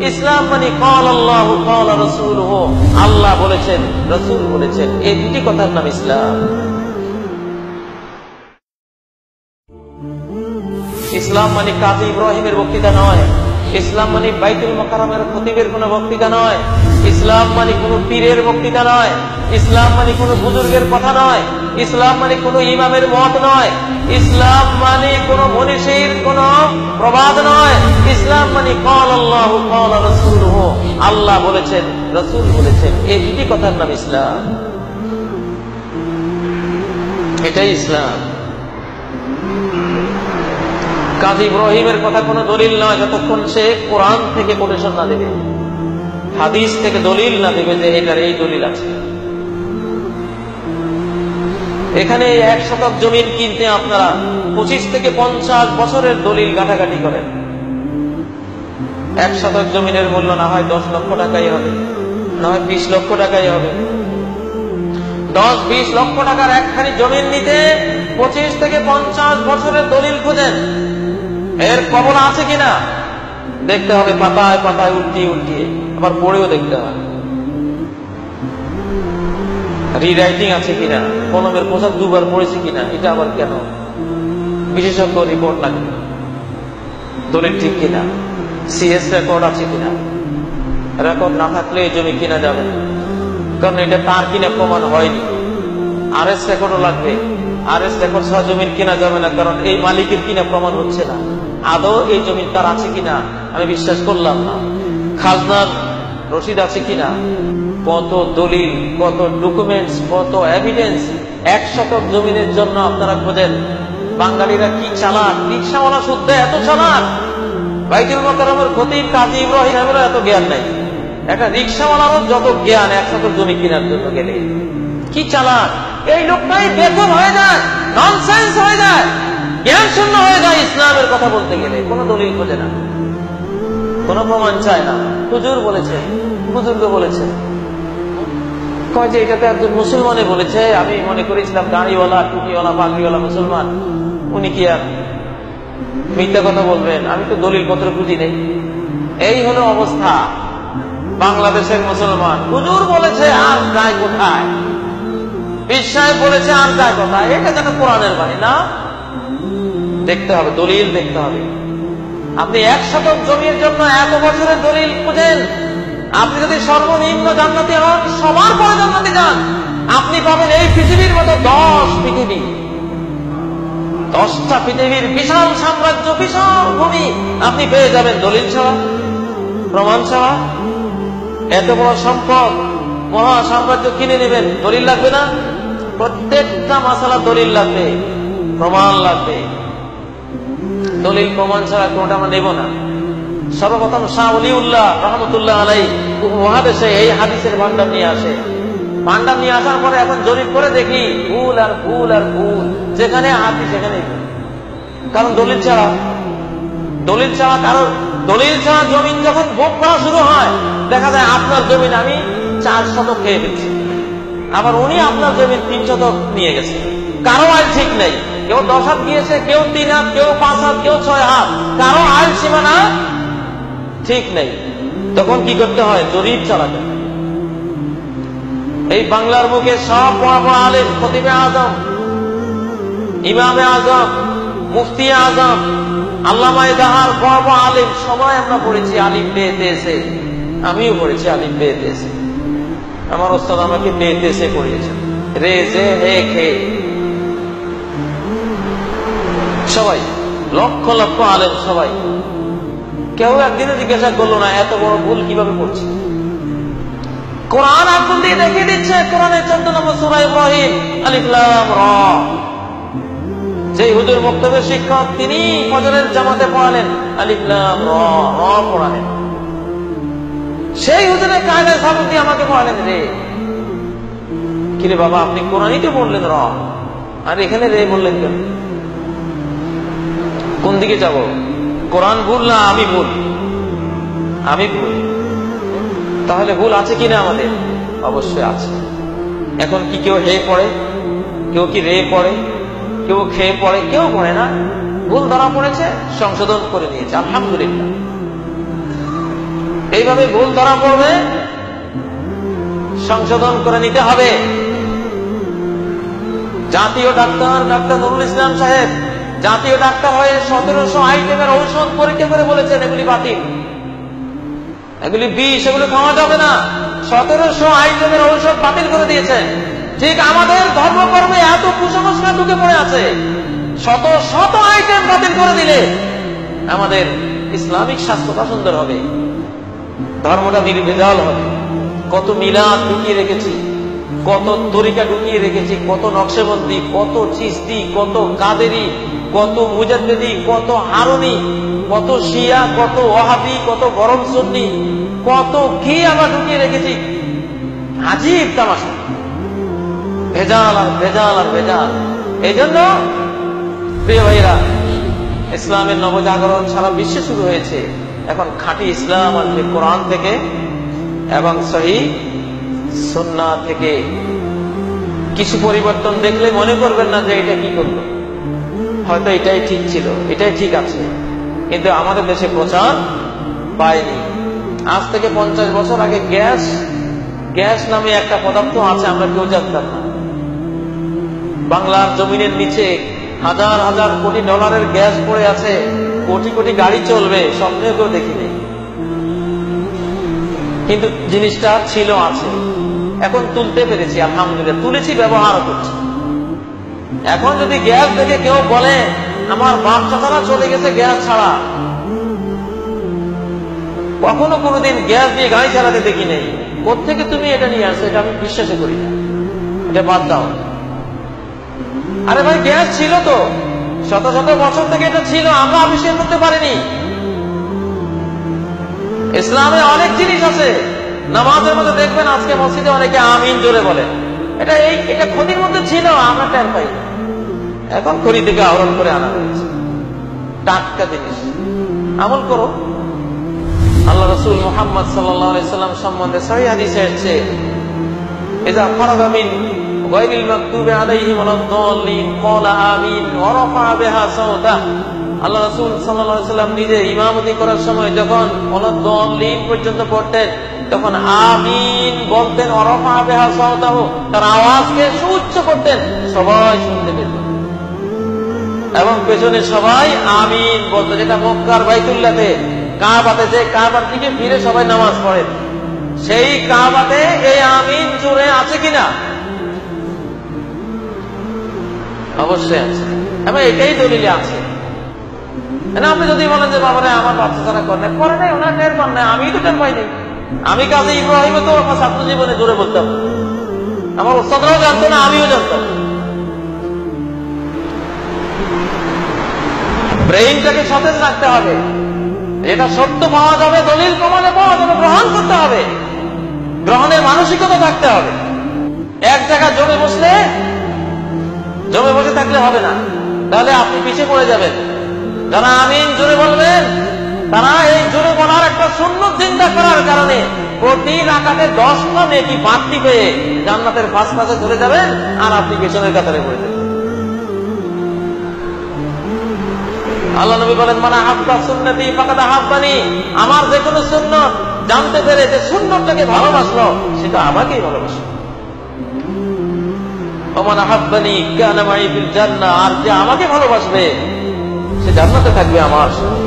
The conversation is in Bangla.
ইসলাম মানে ক্বাল আল্লাহু ক্বাল রাসূলুহু, আল্লাহ বলেছেন, রাসূল বলেছেন, এই দুটি কথার নাম ইসলাম। ইসলাম মানে কাজী ইব্রাহিমের বক্তৃতা নয়, ইসলাম মানে বাইতুল মুকাররমের খতিবের কোনো বক্তৃতা নয়, ইসলাম মানে কোনো পীরের বক্তৃতা নয়, ইসলাম মানে কোনো বুজুর্গের কথা নয়, ইসলাম মানে কোনো ইমামের মত নয়, ইসলাম মানে কোনো মনীষীর কোনো প্রবাদ নয়। ইসলাম মানে ক্বাল আল্লাহু ক্বাল রাসূলুহু, আল্লাহ বলেছেন, রাসূল বলেছেন, এই দুটি কথার নাম ইসলাম। এটাই ইসলাম। কাজী ইব্রাহিমের কথা কোনো দলিল নয় যতক্ষণ সে কোরআন থেকে কোটেশন না দেবে, হাদিস থেকে দলিল না দেবে যে এটার এই দলিল আছে। এখানে 1 শতক জমিন কিনতে আপনারা 25 থেকে 50 বছরের দলিল ঘাটাঘাটি করেন। 1 শতক জমিনের মূল্য না হয় 10 লক্ষ টাকাই হবে, না হয় 20 লক্ষ টাকাই হবে। 10-20 লক্ষ টাকার একখানি জমিন নিতে 25 থেকে 50 বছরের দলিল খোঁজেন, এর কবল আছে কিনা দেখতে হবে, পাতায় পাতায় উল্টিয়ে উল্টিয়ে, আবার পড়েও দেখতে হবে রিরাইটিং আছে কিনা, কলমের পোশাক 2 বার পড়েছে কিনা, এটা আবার কেন, বিশেষজ্ঞ রিপোর্ট লাগবে, দলিল ঠিক কিনা, সিএস রেকর্ড আছে কিনা। রেকর্ড না থাকলে এই জমি কিনা যাবে না, কারণ এটা তার কিনা প্রমাণ হয়নি। আরএস রেকর্ডও লাগবে, আরএস রেকর্ড ছাড়া জমিন কিনা যাবে না, কারণ এই মালিকের কিনা প্রমাণ হচ্ছে না, আদৌ এই জমিন তার আছে কিনা আমি বিশ্বাস করলাম না। খাজনার রসিদ আছে কিনা, কত দলিল, কত ডকুমেন্টস, কত এভিডেন্স 1 শতক জমিনের জন্য আপনারা খোঁজেন। বাঙালিরা কি চালাক, রিকশাওয়ালা শুদ্ধ এত চালাক, বাইতুল মুকাররমের খতিব কাজী ইব্রাহিমেরও এত জ্ঞান নাই, একটা রিকশাওয়ালারও যত জ্ঞান 1 শতক জমি কেনার জন্য গেলে। কি চালাক এই লোকটাই, বেকুব হয়ে যায়, ননসেন্স হয়ে যায়, জ্ঞান শূন্য হয়ে যায় ইসলামের কথা বলতে গেলে। কোনো দলিল খোঁজে না, কোনো প্রমাণ চায় না। হুজুর বলেছে, বুজুর্গ বলেছে, কয় যে এটা তো একজন মুসলমানে বলেছে, আমি মনে করেছিলাম দাড়িওয়ালা টুপিওয়ালা পাগড়িওয়ালা মুসলমান, উনি কি আর মিথ্যা কথা বলবেন, আমি তো দলিল পত্র খুঁজি নেই। এই হলো অবস্থা বাংলাদেশের মুসলমান। হুজুর বলেছে আর যায় কোথায়, বিশ্বাস বলেছে আর যায় কোথায়, এটা যেন কোরআনের বাণী না। দেখতে হবে, দলিল দেখতে হবে। আপনি 1 শতক জমির জন্য 1 বছরের দলিল খুঁজেন, আপনি যদি সর্বনিম্ন জান্নাতি হন, সবার পরে জান্নাতি যান, আপনি পাবেন এই পৃথিবীর মতো 10 পৃথিবী, 10টা পৃথিবীর বিশাল সাম্রাজ্য, বিশাল ভূমি আপনি পেয়ে যাবেন দলিল ছাড়া, প্রমাণ ছাড়া। এত বড় সম্পদ, মহা সাম্রাজ্য কিনে নেবেন, দলিল লাগবে না? প্রত্যেকটা মাসালা দলিল লাগবে, প্রমাণ লাগবে। দলিল প্রমাণ ছাড়া কোনটা আমরা নেব না। সর্বপ্রথম শাহ ওলিউল্লাহ রহমতুল্লাহ আলাইহি মহাদেশে এই হাদিসের ভান্ডার নিয়ে আসে। ভান্ডার নিয়ে আসার পরে এখন জরিপ করে দেখি ভুল আর ভুল আর ভুল, যেখানে হাদিস সেখানে। কারণ দলিল ছাড়া, কারণ দলিল ছাড়া জমিন যখন ভোগ করা শুরু হয়, দেখা যায় আপনার জমিন আমি 4 শতক খেয়ে ফেলছি, আবার উনি আপনার জমিন 3 শতক নিয়ে গেছে। কারো আইল ঠিক নেই, কেউ 10 হাত গিয়েছে, কেউ 3 হাত, কেউ 5 হাত, কেউ 6 হাত, কারো আইল সীমানা ঠিক নেই। তখন কি করতে হয়? জরিপ চালাতে হয়। এই বাংলার বুকে সব বড় বড় আলেম, খতিবে আজম, ইমামে আজম, মুফতি আজম, আল্লামা ইদাহার, বড় বড় আলেম সবাই আমরা পড়েছি আলিফ বে তে সে। আমিও পড়েছি আলিফ বে তে সে, আমার ওস্তাদ আমাকে বে তে সে পড়িয়েছেন, রে জে হে খে। সবাই লক্ষ লক্ষ আলেম, সবাই। কেউ একদিনে জিজ্ঞাসা করলো না এত বড় ভুল কিভাবে করছে। কোরআন আঙ্গুল দিয়ে দেখিয়ে দিচ্ছে, কোরআনের 14 নম্বর সূরা ইব্রাহিম, আলিফ লাম রা। যে হুজুর বক্তব্যের শিক্ষক, তিনি ফজরের জামাতে পড়ালেন আলিফ লাম রা, রা পড়ালেন। সেই হুজুরের কায়দায় সাবক দিয়ে আমাকে পড়ালেন রে। কিরে বাবা, আপনি কোরআনই তো বললেন রা, আর এখানে রে বললেন কেন? কোন দিকে যাব? কোরআন ভুল না আমি ভুল? আমি ভুল। তাহলে ভুল আছে কিনা আমাদের? অবশ্যই আছে। এখন কি কেউ হে পড়ে, কেউ কি রে পড়ে, কেউ খেয়ে পড়ে, কেউ পড়ে না। ভুল ধরা পড়েছে, সংশোধন করে নিয়েছে, আলহামদুলিল্লাহ। যেইভাবে ভুল ধরা পড়বে সংশোধন করে নিতে হবে। জাতীয় ডাক্তার নুরুল ইসলাম সাহেব জাতীয় ডাক্তার হয়ে 1700 আইটেমের ঔষধ পরীক্ষা করে বলেছেন এগুলি বাতিল, এগুলি বিষ, এগুলো খাওয়া যাবে না। 1700 আইটেমের ঔষধ বাতিল করে দিয়েছে। ঠিক আমাদের ধর্মকর্মে এত কুসংস্কার ঢুকে পড়ে আছে, শত শত আইটেম বাতিল করে দিলে আমাদের ইসলামিক স্বাস্থ্যটা সুন্দর হবে, ধর্মটা নির্ভেজাল হবে। কত মিলাদ ঢুকিয়ে রেখেছি, কত তরিকা ঢুকিয়ে রেখেছি, কত নকশবন্দি, কত চিশতি, কত কাদেরি, কত মুজাদ্দিদি, কত হারুনি, কত শিয়া, কত ওয়াহাবি, কত গরম সুন্নি, কত কি আমরা ঢুকিয়ে রেখেছি। আজীব তামাশা, ভেজাল আর ভেজাল আর ভেজাল। এই জন্য প্রিয় ভাইরা, ইসলামের নবজাগরণ সারা বিশ্বে শুরু হয়েছে। এখন খাঁটি ইসলাম আসবে কোরআন থেকে এবং সহিহ সুন্নাহ থেকে। কিছু পরিবর্তন দেখলে মনে করবেন না যে এটা কি করলো, হয়তো এটাই ঠিক ছিল, এটাই ঠিক আছে, কিন্তু আমাদের দেশে প্রচার পায়নি। আজ থেকে 50 বছর আগে গ্যাস নামে একটা পদার্থ আছে, আমরা কেউ জানতাম না। বাংলার জমিনের নিচে হাজার হাজার কোটি ডলারের গ্যাস পড়ে আছে, কোটি কোটি গাড়ি চলবে, স্বপ্নে কেউ দেখিনি, কিন্তু জিনিসটা ছিল, আছে। এখন তুলতে পেরেছি, আলহামদুলিল্লাহ, তুলেছি, ব্যবহার করছি। এখন যদি গ্যাস দেখে কেউ বলে আমার বাপ চাচারা চলে গেছে গ্যাস ছাড়া, কখনো কোনোদিন গ্যাস দিয়ে গাড়ি চালাতে দেখি নেই। কোত্থেকে তুমি এটা নিয়ে আসছো, এটা আমি বিশ্বাসই করি না, এটা বাদ দাও। আরে ভাই, গ্যাস ছিল তো, শত শত বছর থেকে এটা ছিল, আমরা আবিষ্কার করতে পারিনি। ইসলামে অনেক জিনিস আছে, নামাজের মধ্যে দেখবেন আজকে মসজিদে অনেকে আমিন জোরে বলে, এটা ক্ষতির মধ্যে ছিল, আমরা টের পাই। এখন খড়ি থেকে আহরণ করে আনা হয়েছে, টাটকা জিনিস, আমল করো। আল্লাহ রাসূল মুহাম্মদ সাল্লাল্লাহু আলাইহি সাল্লাম সম্বন্ধে সহিহ হাদিসে এসেছে, ইযা ফারাগা মিন গায়রিল মাকতুবি আলাইহিম ওয়ালাদ-দাল্লিন ক্বালা আমিন ওয়া রাফা বিহা সাওতা। আল্লাহ রাসূল সাল্লাল্লাহু আলাইহি সাল্লাম নিজে ইমামতি করার সময় যখন ওয়ালাদ-দাল্লিন পর্যন্ত পড়তেন, তখন আমিন বলতেন, ওয়া রাফা বিহা সাওতাহু, তার আওয়াজকে সুউচ্চ করতেন, সবাই শুনতে পেত, এবং পেছনে সবাই আমিন বলতো। যেটা মক্কার বাইতুল্লাহতে, কাবাতে, যে কাবার দিকে ফিরে সবাই নামাজ পড়েন, সেই কাবাতে এই আমিন জোরে আছে কিনা? অবশ্যই আছে, এবং এটাই দলিলে আছে। আপনি যদি বলেন যে বাবারে আমার বাচ্চা যারা করে নাই, ওনার টের পান নাই, আমি তো টের পাইনি। আমি কাজে ইব্রাহিমে তো আমার ছাত্র জীবনে জোরে বলতাম, আমার ওস্তাদরাও জানতো না, আমিও জানতাম। ব্রেইনটাকে সতেজ রাখতে হবে, এটা সত্য পাওয়া যাবে, দলিল প্রমাণে পাওয়া যাবে, গ্রহণ করতে হবে, গ্রহণের মানসিকতা থাকতে হবে। এক জায়গায় জমে বসে থাকলে হবে না, তাহলে আপনি পিছিয়ে পড়ে যাবেন। যারা আমিন জোরে বলবেন, তারা এই জোরে বলার একটা সুন্নত চিন্তা করার কারণে প্রতি রাকাতে 10টা নেকি বাড়তি পেয়ে জান্নাতের ফার্স্ট ক্লাসে চলে যাবেন, আর আপনি পেছনের কাতারে পড়ে যাবেন। আল্লাহ নবী বলেন, মান আহাব্বা সুন্নতি ফাকাদ আহাব্বানি, আমার যে কোনো সুন্নত জানতে পেরে যে সুন্নতটাকে ভালোবাসলো, সেটা আমাকেই ভালোবাসলো। ওমান আহাব্বানি কানা মাই ফিল জান্নাহ, আর যে আমাকে ভালোবাসবে সে জান্নাতে থাকবে আমার সাথে।